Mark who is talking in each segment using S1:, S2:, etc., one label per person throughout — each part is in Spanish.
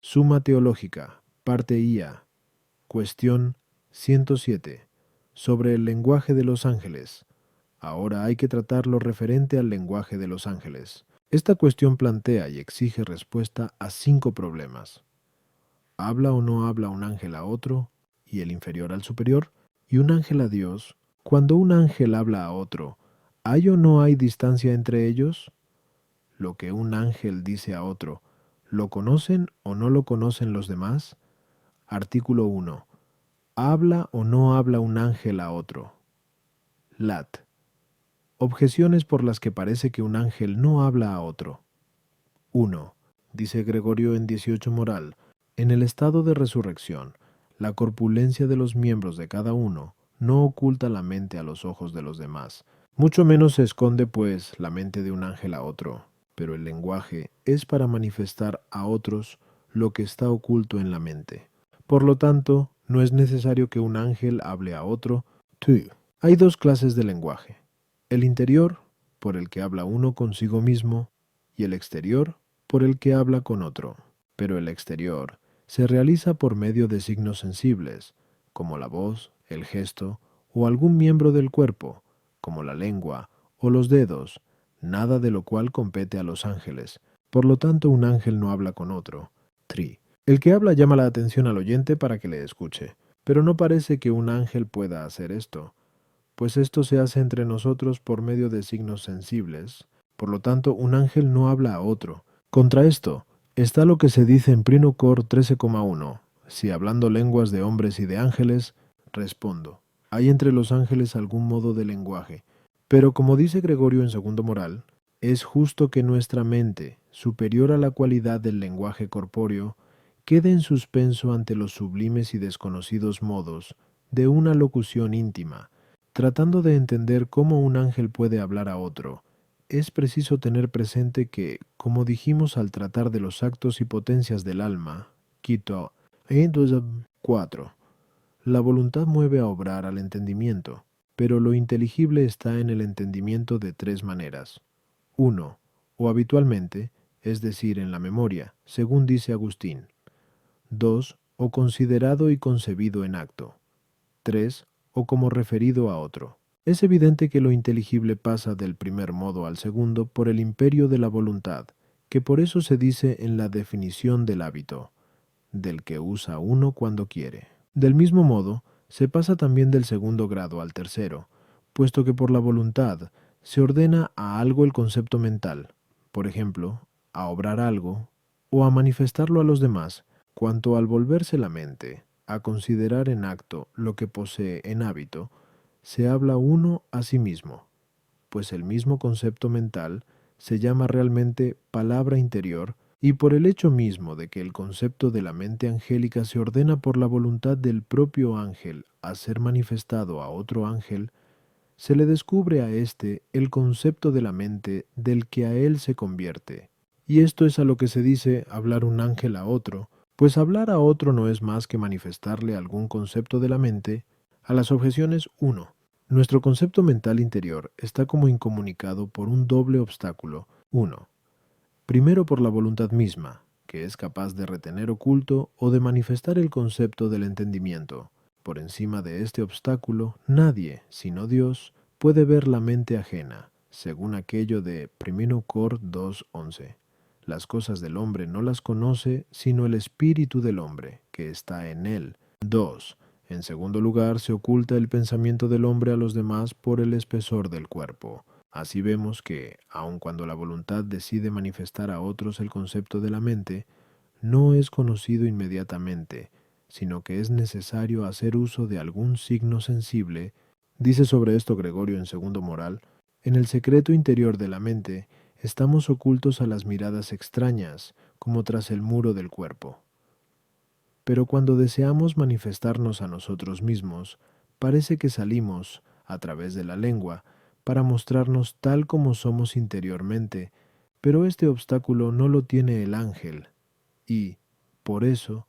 S1: Suma Teológica, parte IA. Cuestión 107. Sobre el lenguaje de los ángeles. Ahora hay que tratar lo referente al lenguaje de los ángeles. Esta cuestión plantea y exige respuesta a 5 problemas. ¿Habla o no habla un ángel a otro, y el inferior al superior, y un ángel a Dios? Cuando un ángel habla a otro, ¿hay o no hay distancia entre ellos? Lo que un ángel dice a otro, ¿lo conocen o no lo conocen los demás? Artículo 1. ¿Habla o no habla un ángel a otro? Lat. Objeciones por las que parece que un ángel no habla a otro. 1. Dice Gregorio en 18 Moral, en el estado de resurrección, la corpulencia de los miembros de cada uno no oculta la mente a los ojos de los demás. Mucho menos se esconde, pues, la mente de un ángel a otro, pero el lenguaje es para manifestar a otros lo que está oculto en la mente. Por lo tanto, no es necesario que un ángel hable a otro. 2. Hay 2 clases de lenguaje. El interior, por el que habla uno consigo mismo, y el exterior, por el que habla con otro. Pero el exterior se realiza por medio de signos sensibles, como la voz, el gesto, o algún miembro del cuerpo, como la lengua o los dedos, nada de lo cual compete a los ángeles. Por lo tanto, un ángel no habla con otro. 3. El que habla llama la atención al oyente para que le escuche, pero no parece que un ángel pueda hacer esto, pues esto se hace entre nosotros por medio de signos sensibles. Por lo tanto, un ángel no habla a otro. Contra esto, está lo que se dice en Prino Cor 13,1. Si hablando lenguas de hombres y de ángeles, respondo. Hay entre los ángeles algún modo de lenguaje. Pero como dice Gregorio en Segundo Moral, es justo que nuestra mente, superior a la cualidad del lenguaje corpóreo, quede en suspenso ante los sublimes y desconocidos modos de una locución íntima. Tratando de entender cómo un ángel puede hablar a otro, es preciso tener presente que, como dijimos al tratar de los actos y potencias del alma, quito 4, la voluntad mueve a obrar al entendimiento, pero lo inteligible está en el entendimiento de 3 maneras. 1. O habitualmente, es decir, en la memoria, según dice Agustín. 2. O considerado y concebido en acto. 3. O como referido a otro. Es evidente que lo inteligible pasa del primer modo al segundo por el imperio de la voluntad, que por eso se dice en la definición del hábito, del que usa uno cuando quiere. Del mismo modo, se pasa también del segundo grado al tercero, puesto que por la voluntad se ordena a algo el concepto mental, por ejemplo, a obrar algo o a manifestarlo a los demás, cuanto al volverse la mente a considerar en acto lo que posee en hábito, se habla uno a sí mismo, pues el mismo concepto mental se llama realmente palabra interior, y por el hecho mismo de que el concepto de la mente angélica se ordena por la voluntad del propio ángel a ser manifestado a otro ángel, se le descubre a éste el concepto de la mente del que a él se convierte. Y esto es a lo que se dice hablar un ángel a otro, pues hablar a otro no es más que manifestarle algún concepto de la mente. A las objeciones 1. Nuestro concepto mental interior está como incomunicado por un doble obstáculo. 1. Primero por la voluntad misma, que es capaz de retener oculto o de manifestar el concepto del entendimiento. Por encima de este obstáculo, nadie, sino Dios, puede ver la mente ajena, según aquello de 1 Cor 2:11. Las cosas del hombre no las conoce, sino el espíritu del hombre, que está en él. 2. En segundo lugar, se oculta el pensamiento del hombre a los demás por el espesor del cuerpo. Así vemos que, aun cuando la voluntad decide manifestar a otros el concepto de la mente, no es conocido inmediatamente, sino que es necesario hacer uso de algún signo sensible. Dice sobre esto Gregorio en Segundo Moral, en el secreto interior de la mente estamos ocultos a las miradas extrañas, como tras el muro del cuerpo. Pero cuando deseamos manifestarnos a nosotros mismos, parece que salimos, a través de la lengua, para mostrarnos tal como somos interiormente, pero este obstáculo no lo tiene el ángel, y, por eso,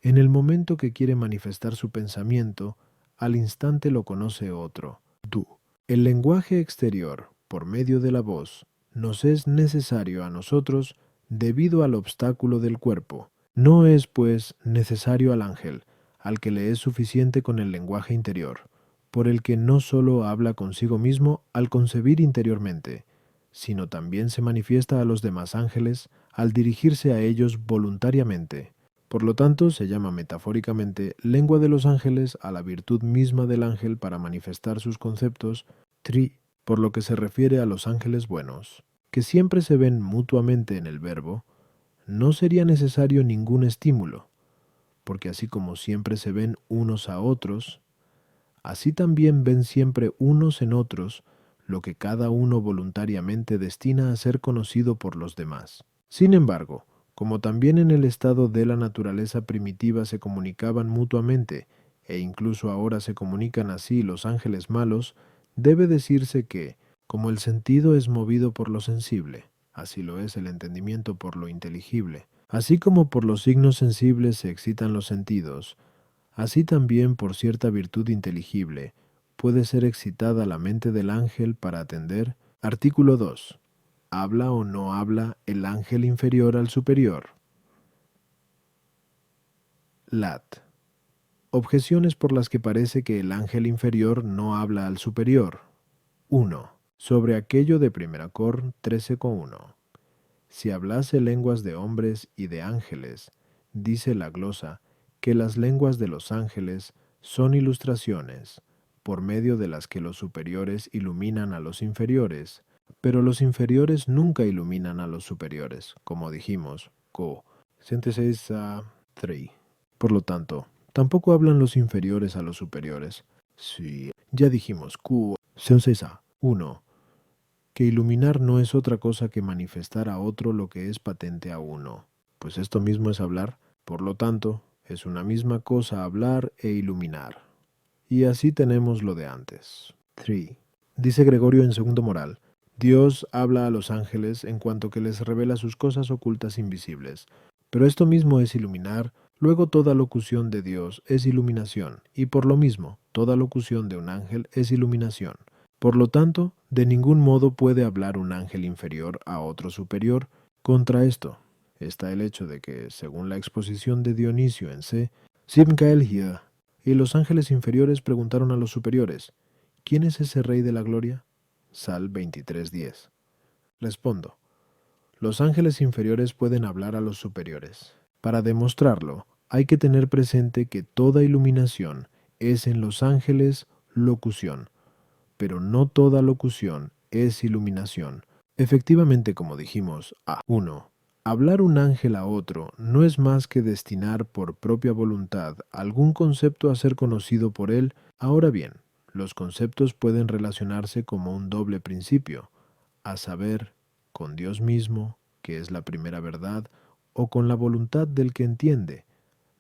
S1: en el momento que quiere manifestar su pensamiento, al instante lo conoce otro, tú. El lenguaje exterior, por medio de la voz, nos es necesario a nosotros debido al obstáculo del cuerpo, No es, pues, necesario al ángel, al que le es suficiente con el lenguaje interior, por el que no sólo habla consigo mismo al concebir interiormente, sino también se manifiesta a los demás ángeles al dirigirse a ellos voluntariamente. Por lo tanto, se llama metafóricamente lengua de los ángeles a la virtud misma del ángel para manifestar sus conceptos, tri, por lo que se refiere a los ángeles buenos, que siempre se ven mutuamente en el verbo. No sería necesario ningún estímulo, porque así como siempre se ven unos a otros, así también ven siempre unos en otros lo que cada uno voluntariamente destina a ser conocido por los demás. Sin embargo, como también en el estado de la naturaleza primitiva se comunicaban mutuamente, e incluso ahora se comunican así los ángeles malos, debe decirse que, como el sentido es movido por lo sensible, así lo es el entendimiento por lo inteligible, así como por los signos sensibles se excitan los sentidos, así también por cierta virtud inteligible puede ser excitada la mente del ángel para atender. Artículo 2. ¿Habla o no habla el ángel inferior al superior? Lat. Objeciones por las que parece que el ángel inferior no habla al superior. 1. Sobre aquello de 1 Cor 13,1. Si hablase lenguas de hombres y de ángeles, dice la glosa, que las lenguas de los ángeles son ilustraciones, por medio de las que los superiores iluminan a los inferiores, pero los inferiores nunca iluminan a los superiores, como dijimos, co. Síntesis a 3. Por lo tanto, tampoco hablan los inferiores a los superiores. Sí, ya dijimos, q. Síntesis a 1. Que iluminar no es otra cosa que manifestar a otro lo que es patente a uno, pues esto mismo es hablar, por lo tanto, es una misma cosa hablar e iluminar. Y así tenemos lo de antes. 3. Dice Gregorio en Segundo Moral, Dios habla a los ángeles en cuanto que les revela sus cosas ocultas invisibles, pero esto mismo es iluminar. Luego toda locución de Dios es iluminación, y por lo mismo, toda locución de un ángel es iluminación. Por lo tanto, de ningún modo puede hablar un ángel inferior a otro superior. Contra esto está el hecho de que, según la exposición de Dionisio en C. Simcaelgia, y los ángeles inferiores preguntaron a los superiores, ¿quién es ese rey de la gloria? Sal 23:10. Respondo, los ángeles inferiores pueden hablar a los superiores. Para demostrarlo, hay que tener presente que toda iluminación es en los ángeles locución, pero no toda locución es iluminación. Efectivamente, como dijimos, A1. Hablar un ángel a otro no es más que destinar por propia voluntad algún concepto a ser conocido por él. Ahora bien, los conceptos pueden relacionarse como un doble principio, a saber, con Dios mismo, que es la primera verdad, o con la voluntad del que entiende,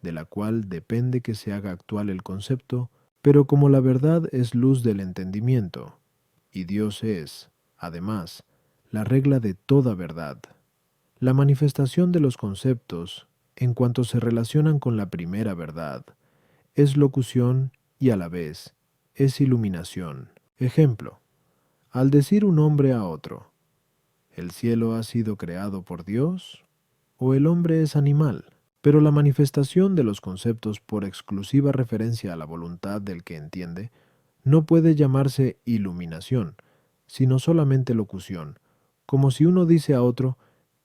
S1: de la cual depende que se haga actual el concepto. Pero como la verdad es luz del entendimiento, y Dios es, además, la regla de toda verdad, la manifestación de los conceptos, en cuanto se relacionan con la primera verdad, es locución y a la vez es iluminación. Ejemplo, al decir un hombre a otro, ¿el cielo ha sido creado por Dios o el hombre es animal? Pero la manifestación de los conceptos por exclusiva referencia a la voluntad del que entiende no puede llamarse iluminación, sino solamente locución, como si uno dice a otro,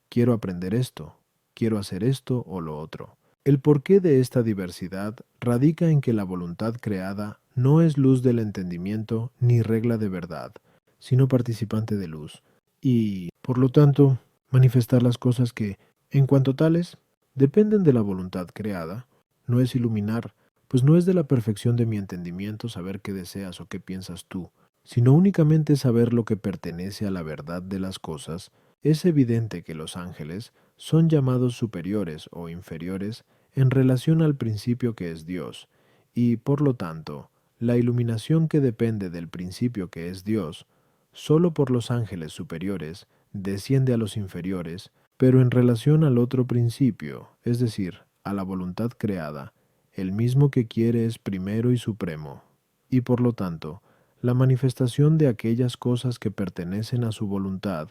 S1: quiero aprender esto, quiero hacer esto o lo otro. El porqué de esta diversidad radica en que la voluntad creada no es luz del entendimiento ni regla de verdad, sino participante de luz, y, por lo tanto, manifestar las cosas que, en cuanto tales, dependen de la voluntad creada, no es iluminar, pues no es de la perfección de mi entendimiento saber qué deseas o qué piensas tú, sino únicamente saber lo que pertenece a la verdad de las cosas. Es evidente que los ángeles son llamados superiores o inferiores en relación al principio que es Dios, y, por lo tanto, la iluminación que depende del principio que es Dios, sólo por los ángeles superiores, desciende a los inferiores, pero en relación al otro principio, es decir, a la voluntad creada, el mismo que quiere es primero y supremo, y por lo tanto, la manifestación de aquellas cosas que pertenecen a su voluntad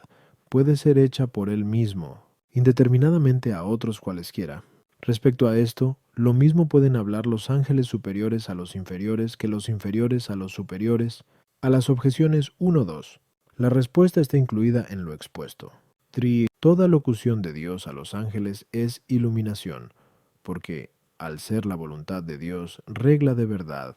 S1: puede ser hecha por él mismo, indeterminadamente a otros cualesquiera. Respecto a esto, lo mismo pueden hablar los ángeles superiores a los inferiores que los inferiores a los superiores. A las objeciones 1-2, la respuesta está incluida en lo expuesto. Toda locución de Dios a los ángeles es iluminación, porque, al ser la voluntad de Dios regla de verdad,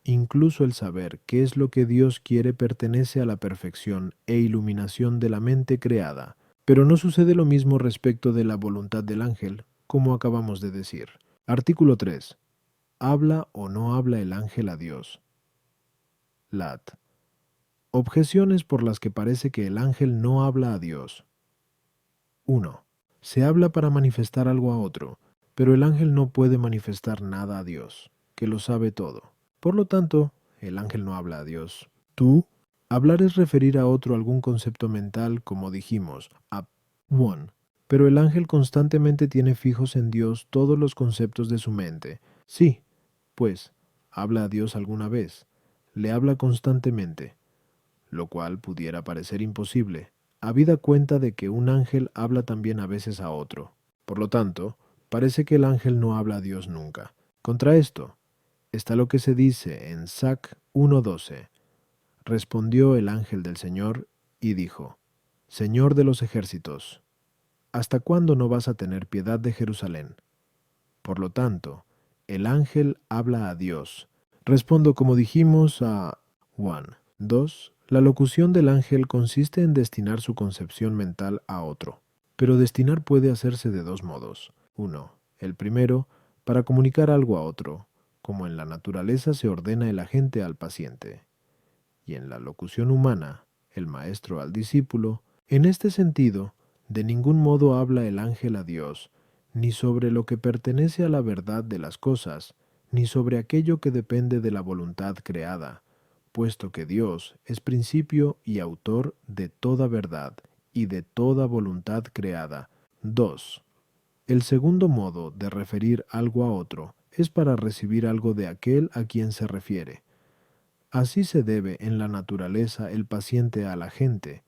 S1: incluso el saber qué es lo que Dios quiere pertenece a la perfección e iluminación de la mente creada. Pero no sucede lo mismo respecto de la voluntad del ángel, como acabamos de decir. Artículo 3. ¿Habla o no habla el ángel a Dios? Lat. Objeciones por las que parece que el ángel no habla a Dios. 1. Se habla para manifestar algo a otro, pero el ángel no puede manifestar nada a Dios, que lo sabe todo. Por lo tanto, el ángel no habla a Dios. Tú, hablar es referir a otro algún concepto mental, como dijimos, a one. Pero el ángel constantemente tiene fijos en Dios todos los conceptos de su mente. Sí, pues, habla a Dios alguna vez. Le habla constantemente, lo cual pudiera parecer imposible, habida cuenta de que un ángel habla también a veces a otro. Por lo tanto, parece que el ángel no habla a Dios nunca. Contra esto, está lo que se dice en Sac 1:12. Respondió el ángel del Señor y dijo, Señor de los ejércitos, ¿hasta cuándo no vas a tener piedad de Jerusalén? Por lo tanto, el ángel habla a Dios. Respondo como dijimos a 1. 2. La locución del ángel consiste en destinar su concepción mental a otro. Pero destinar puede hacerse de dos modos. 1. El primero, para comunicar algo a otro, como en la naturaleza se ordena el agente al paciente. Y en la locución humana, el maestro al discípulo. En este sentido, de ningún modo habla el ángel a Dios, ni sobre lo que pertenece a la verdad de las cosas, ni sobre aquello que depende de la voluntad creada, puesto que Dios es principio y autor de toda verdad y de toda voluntad creada. 2. El segundo modo de referir algo a otro es para recibir algo de aquel a quien se refiere. Así se debe en la naturaleza el paciente a la gente,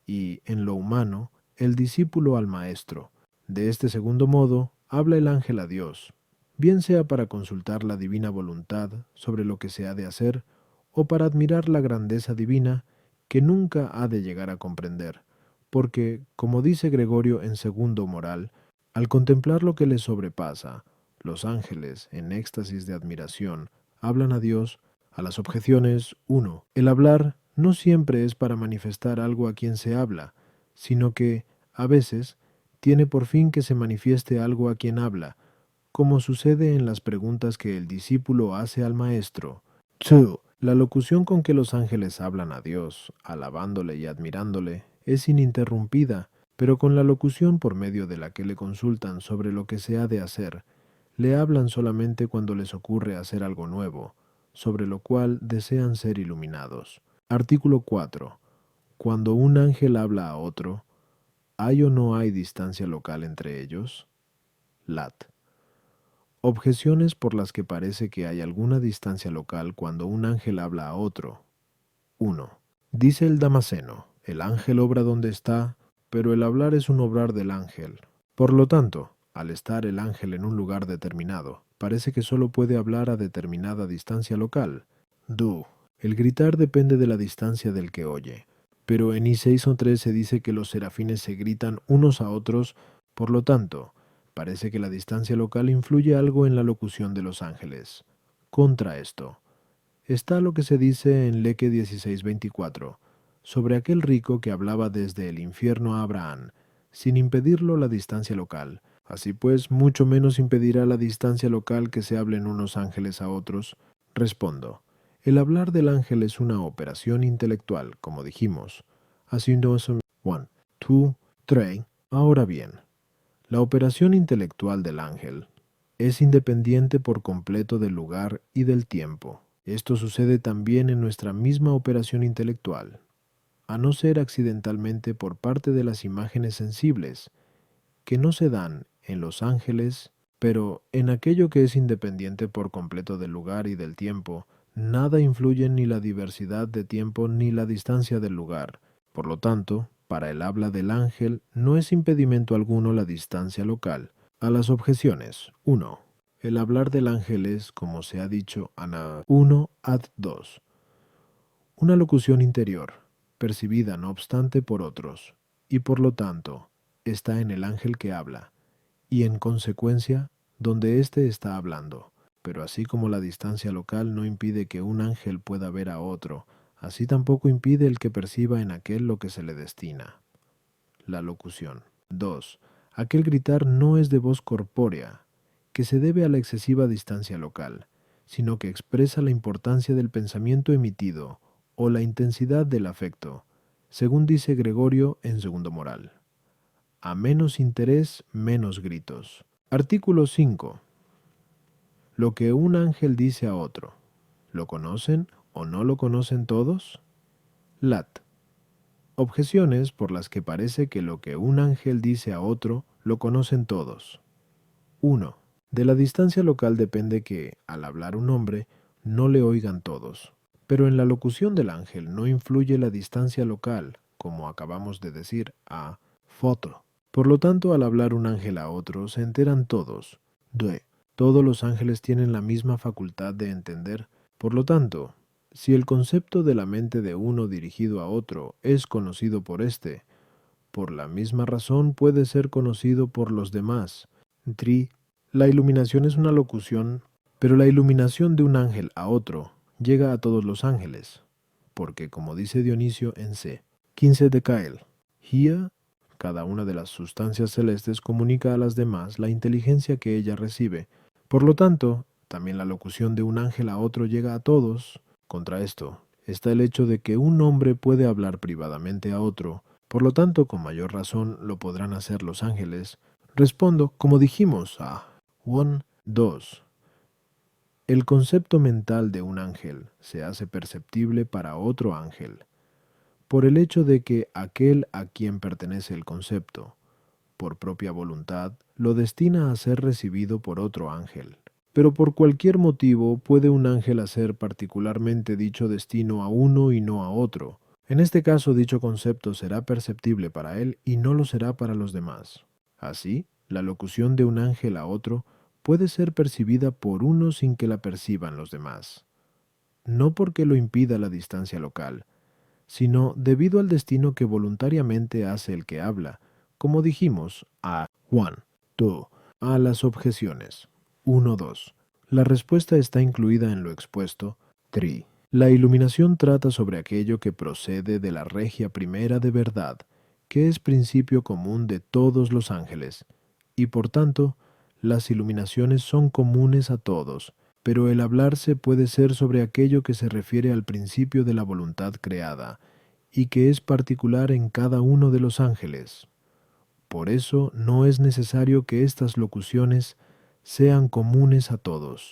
S1: y en lo humano el discípulo al maestro. De este segundo modo habla el ángel a Dios, bien sea para consultar la divina voluntad sobre lo que se ha de hacer, o para admirar la grandeza divina que nunca ha de llegar a comprender, porque, como dice Gregorio en Segundo Moral, al contemplar lo que les sobrepasa, los ángeles, en éxtasis de admiración, hablan a Dios. A las objeciones 1. El hablar no siempre es para manifestar algo a quien se habla, sino que, a veces, tiene por fin que se manifieste algo a quien habla, como sucede en las preguntas que el discípulo hace al maestro. 2. La locución con que los ángeles hablan a Dios, alabándole y admirándole, es ininterrumpida, pero con la locución por medio de la que le consultan sobre lo que se ha de hacer, le hablan solamente cuando les ocurre hacer algo nuevo, sobre lo cual desean ser iluminados. Artículo 4. Cuando un ángel habla a otro, ¿hay o no hay distancia local entre ellos? Lat. Objeciones por las que parece que hay alguna distancia local cuando un ángel habla a otro. 1. Dice el Damasceno, el ángel obra donde está, pero el hablar es un obrar del ángel. Por lo tanto, al estar el ángel en un lugar determinado, parece que solo puede hablar a determinada distancia local. 2. El gritar depende de la distancia del que oye, pero en I6:3 se dice que los serafines se gritan unos a otros, por lo tanto, parece que la distancia local influye algo en la locución de los ángeles. Contra esto, está lo que se dice en Leque 16:24, sobre aquel rico que hablaba desde el infierno a Abraham, sin impedirlo la distancia local. Así pues, mucho menos impedirá la distancia local que se hablen unos ángeles a otros. Respondo, el hablar del ángel es una operación intelectual, como dijimos. Así no es 1, 2, 3. Ahora bien, la operación intelectual del ángel es independiente por completo del lugar y del tiempo. Esto sucede también en nuestra misma operación intelectual, a no ser accidentalmente por parte de las imágenes sensibles, que no se dan en los ángeles, pero en aquello que es independiente por completo del lugar y del tiempo, nada influye ni la diversidad de tiempo ni la distancia del lugar. Por lo tanto, para el habla del ángel no es impedimento alguno la distancia local, A las objeciones. 1. El hablar del ángel es, como se ha dicho, ana 1 ad 2. Una locución interior, percibida no obstante por otros, y por lo tanto, está en el ángel que habla, y en consecuencia, donde éste está hablando. Pero así como la distancia local no impide que un ángel pueda ver a otro, así tampoco impide el que perciba en aquel lo que se le destina. La locución. 2. Aquel gritar no es de voz corpórea, que se debe a la excesiva distancia local, sino que expresa la importancia del pensamiento emitido o la intensidad del afecto, según dice Gregorio en Segundo Moral. A menos interés, menos gritos. Artículo 5. Lo que un ángel dice a otro, ¿lo conocen o no lo conocen todos? Lat. Objeciones por las que parece que lo que un ángel dice a otro lo conocen todos. 1. De la distancia local depende que, al hablar un hombre, no le oigan todos. Pero en la locución del ángel no influye la distancia local, como acabamos de decir, a foto. Por lo tanto, al hablar un ángel a otro, se enteran todos. 2. Todos los ángeles tienen la misma facultad de entender. Por lo tanto, si el concepto de la mente de uno dirigido a otro es conocido por éste, por la misma razón puede ser conocido por los demás. 3. La iluminación es una locución, pero la iluminación de un ángel a otro llega a todos los ángeles, porque como dice Dionisio en C. 15 de Cael, Hier, cada una de las sustancias celestes comunica a las demás la inteligencia que ella recibe. Por lo tanto, también la locución de un ángel a otro llega a todos. Contra esto, está el hecho de que un hombre puede hablar privadamente a otro, por lo tanto, con mayor razón lo podrán hacer los ángeles. Respondo, como dijimos, a 1, 2. El concepto mental de un ángel se hace perceptible para otro ángel, por el hecho de que aquel a quien pertenece el concepto, por propia voluntad, lo destina a ser recibido por otro ángel. Pero por cualquier motivo puede un ángel hacer particularmente dicho destino a uno y no a otro. En este caso, dicho concepto será perceptible para él y no lo será para los demás. Así, la locución de un ángel a otro puede ser percibida por uno sin que la perciban los demás. No porque lo impida la distancia local, sino debido al destino que voluntariamente hace el que habla, como dijimos a 1, 2, a las objeciones 1, 2. La respuesta está incluida en lo expuesto 3. La iluminación trata sobre aquello que procede de la regia primera de verdad, que es principio común de todos los ángeles, y por tanto, las iluminaciones son comunes a todos, pero el hablarse puede ser sobre aquello que se refiere al principio de la voluntad creada, y que es particular en cada uno de los ángeles. Por eso no es necesario que estas locuciones sean comunes a todos.